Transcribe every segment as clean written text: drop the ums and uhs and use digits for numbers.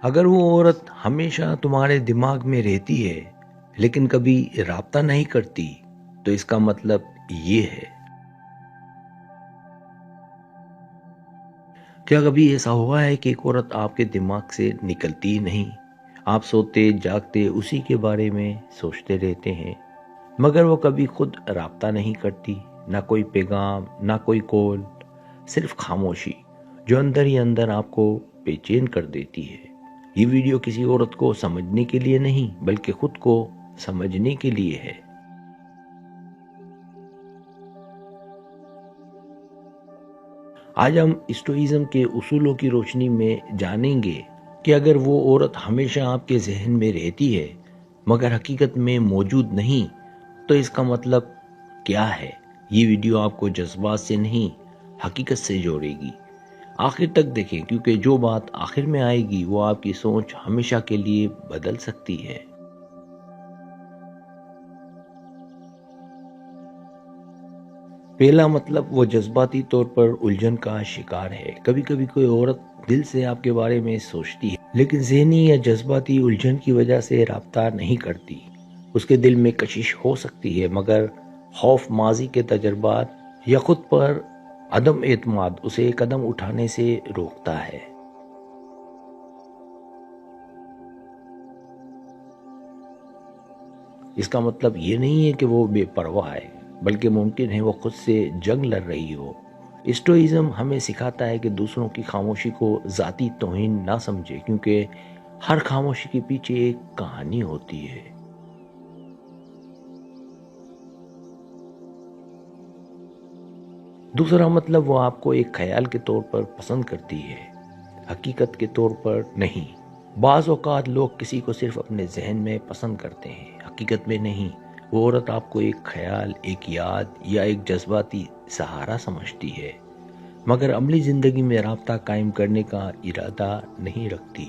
اگر وہ عورت ہمیشہ تمہارے دماغ میں رہتی ہے لیکن کبھی رابطہ نہیں کرتی تو اس کا مطلب یہ ہے. کیا کبھی ایسا ہوا ہے کہ ایک عورت آپ کے دماغ سے نکلتی ہی نہیں؟ آپ سوتے جاگتے اسی کے بارے میں سوچتے رہتے ہیں مگر وہ کبھی خود رابطہ نہیں کرتی، نہ کوئی پیغام، نہ کوئی کال، صرف خاموشی جو اندر ہی اندر آپ کو بے چین کر دیتی ہے. یہ ویڈیو کسی عورت کو سمجھنے کے لیے نہیں بلکہ خود کو سمجھنے کے لیے ہے. آج ہم اسٹوئزم کے اصولوں کی روشنی میں جانیں گے کہ اگر وہ عورت ہمیشہ آپ کے ذہن میں رہتی ہے مگر حقیقت میں موجود نہیں تو اس کا مطلب کیا ہے. یہ ویڈیو آپ کو جذبات سے نہیں حقیقت سے جوڑے گی. آخر تک دیکھیں کیونکہ جو بات آخر میں آئے گی وہ آپ کی سوچ ہمیشہ کے لیے بدل سکتی ہے. پہلا مطلب، وہ جذباتی طور پر الجھن کا شکار ہے. کبھی کبھی کوئی عورت دل سے آپ کے بارے میں سوچتی ہے لیکن ذہنی یا جذباتی الجھن کی وجہ سے رابطہ نہیں کرتی. اس کے دل میں کشش ہو سکتی ہے مگر خوف، ماضی کے تجربات یا خود پر عدم اعتماد اسے قدم اٹھانے سے روکتا ہے. اس کا مطلب یہ نہیں ہے کہ وہ بے پرواہ ہے بلکہ ممکن ہے وہ خود سے جنگ لڑ رہی ہو. اسٹوئزم ہمیں سکھاتا ہے کہ دوسروں کی خاموشی کو ذاتی توہین نہ سمجھے کیونکہ ہر خاموشی کے پیچھے ایک کہانی ہوتی ہے. دوسرا مطلب، وہ آپ کو ایک خیال کے طور پر پسند کرتی ہے، حقیقت کے طور پر نہیں. بعض اوقات لوگ کسی کو صرف اپنے ذہن میں پسند کرتے ہیں، حقیقت میں نہیں. وہ عورت آپ کو ایک خیال، ایک یاد یا ایک جذباتی سہارا سمجھتی ہے مگر عملی زندگی میں رابطہ قائم کرنے کا ارادہ نہیں رکھتی.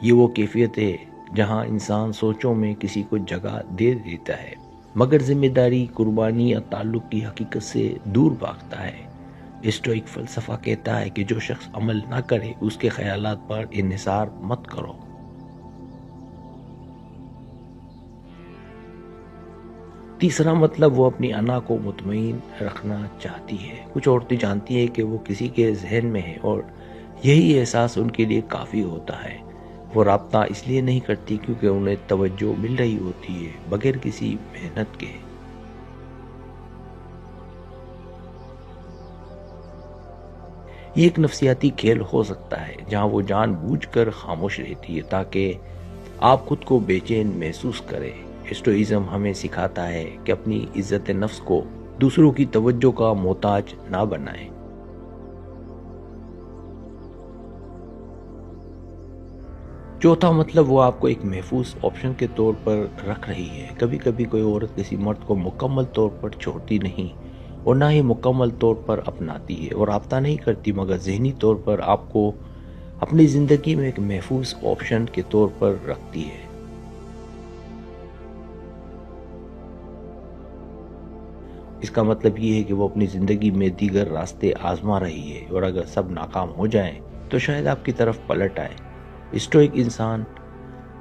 یہ وہ کیفیت ہے جہاں انسان سوچوں میں کسی کو جگہ دے دیتا ہے مگر ذمہ داری، قربانی یا تعلق کی حقیقت سے دور بھاگتا ہے. اسٹوئک فلسفہ کہتا ہے کہ جو شخص عمل نہ کرے اس کے خیالات پر انحصار مت کرو. تیسرا مطلب، وہ اپنی انا کو مطمئن رکھنا چاہتی ہے. کچھ عورتیں جانتی ہیں کہ وہ کسی کے ذہن میں ہے اور یہی احساس ان کے لیے کافی ہوتا ہے. وہ رابطہ اس لیے نہیں کرتی کیونکہ انہیں توجہ مل رہی ہوتی ہے بغیر کسی محنت کے. یہ ایک نفسیاتی کھیل ہو سکتا ہے جہاں وہ جان بوجھ کر خاموش رہتی ہے تاکہ آپ خود کو بے چین محسوس کریں. اسٹوئزم ہمیں سکھاتا ہے کہ اپنی عزت نفس کو دوسروں کی توجہ کا محتاج نہ بنائیں. چوتھا مطلب، وہ آپ کو ایک محفوظ آپشن کے طور پر رکھ رہی ہے. کبھی کبھی کوئی عورت کسی مرد کو مکمل طور پر چھوڑتی نہیں اور نہ ہی مکمل طور پر اپناتی ہے. وہ رابطہ نہیں کرتی مگر ذہنی طور پر آپ کو اپنی زندگی میں ایک محفوظ آپشن کے طور پر رکھتی ہے. اس کا مطلب یہ ہے کہ وہ اپنی زندگی میں دیگر راستے آزما رہی ہے اور اگر سب ناکام ہو جائیں تو شاید آپ کی طرف پلٹ آئے. اسٹوئک انسان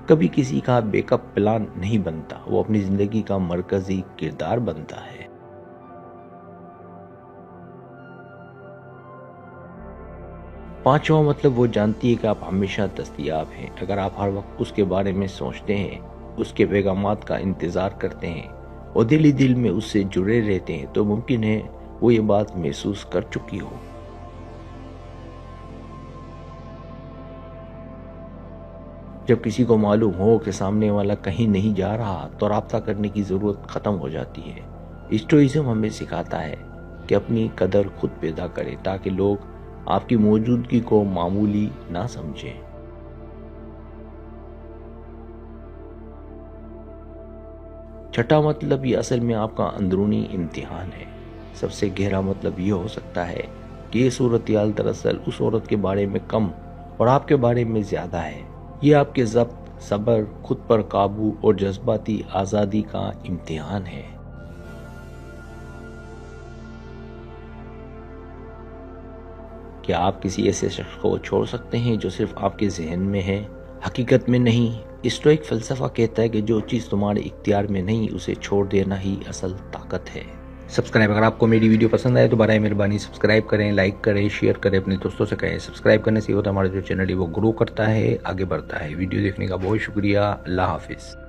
کبھی کسی کا بیک اپ پلان نہیں بنتا، وہ اپنی زندگی کا مرکزی کردار بنتا ہے. پانچواں مطلب، وہ جانتی ہے کہ آپ ہمیشہ دستیاب ہیں. اگر آپ ہر وقت اس کے بارے میں سوچتے ہیں، اس کے پیغامات کا انتظار کرتے ہیں اور دل ہی دل میں اس سے جڑے رہتے ہیں تو ممکن ہے وہ یہ بات محسوس کر چکی ہو. جب کسی کو معلوم ہو کہ سامنے والا کہیں نہیں جا رہا تو رابطہ کرنے کی ضرورت ختم ہو جاتی ہے. اسٹوئزم ہمیں سکھاتا ہے کہ اپنی قدر خود پیدا کریں تاکہ لوگ آپ کی موجودگی کو معمولی نہ سمجھیں. چھٹا مطلب، یہ اصل میں آپ کا اندرونی امتحان ہے. سب سے گہرا مطلب یہ ہو سکتا ہے کہ یہ صورتحال دراصل اس عورت کے بارے میں کم اور آپ کے بارے میں زیادہ ہے. یہ آپ کے ضبط، صبر، خود پر قابو اور جذباتی آزادی کا امتحان ہے. کیا آپ کسی ایسے شخص کو چھوڑ سکتے ہیں جو صرف آپ کے ذہن میں ہے، حقیقت میں نہیں؟ اسٹوئک فلسفہ کہتا ہے کہ جو چیز تمہارے اختیار میں نہیں اسے چھوڑ دینا ہی اصل طاقت ہے۔ سبسکرائب، اگر آپ کو میری ویڈیو پسند آئے تو برائے مہربانی سبسکرائب کریں، لائک کریں، شیئر کریں، اپنے دوستوں سے کہیں۔ سبسکرائب کرنے سے ہوتا ہے ہمارا جو چینل ہے وہ گرو کرتا ہے، آگے بڑھتا ہے۔ ویڈیو دیکھنے کا بہت شکریہ، اللہ حافظ۔